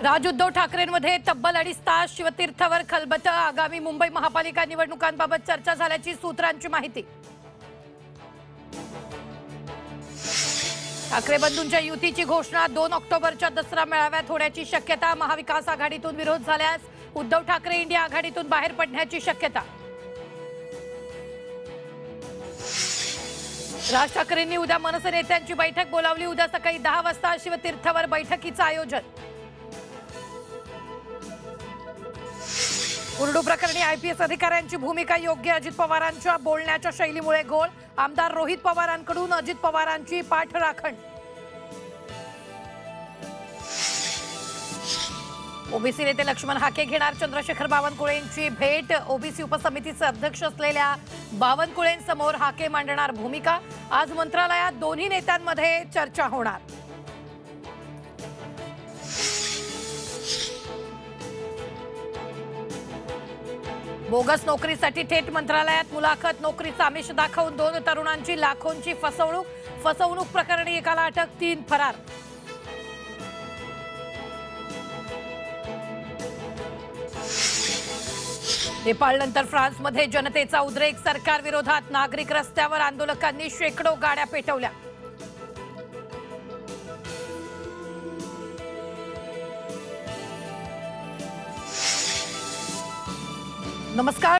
राज उद्धव ठाकरेंमध्ये तब्बल 2.5 तास शिवतीर्थवर खलबतं। आगामी मुंबई महापालिका निवडणुकांबाबत चर्चा झाल्याची सूत्रांची माहिती। ठाकरे बंधूंच्या युतीची घोषणा 2 ऑक्टोबरच्या दसरा मेळाव्यात होण्याची शक्यता। महाविकास आघाडीतून विरोध झाल्यास उद्धव ठाकरे इंडिया आघाडीतून बाहेर पडण्याची शक्यता। राज ठाकरेंनी उद्या मनसे नेत्यांची बैठक बोलावली। उद्या सकाळी 10 वाजता शिवतीर्थवर बैठकीचं आयोजन। उर्दू प्रकरणी आयपीएस अधिकाऱ्यांची भूमिका योग्य। अजित पवारांच्या बोलण्याच्या शैलीमुळे घोळ। आमदार रोहित पवारांकडून अजित पवारांची पाठराखण। ओबीसी नेते लक्ष्मण हाके घेणार चंद्रशेखर बावनकुळेंची भेट। ओबीसी उपसमितीचे अध्यक्ष असलेल्या बावनकुळेंसमोर हाके मांडणार भूमिका। आज मंत्रालयात दोन्ही नेत्यांमध्ये चर्चा होणार। बोगस नोकरीसाठी थेट मंत्रालयात मुलाखत। नोकरीचं आमिष दाखवून 2 तरुणांची लाखोंची फसवणूक प्रकरणी एकाला अटक, 3 फरार। नेपाळनंतर फ्रान्समध्ये जनतेचा उद्रेक। सरकार विरोधात नागरिक रस्त्यावर। आंदोलकांनी शेकडो गाड्या पेटवल्या। नमस्कार।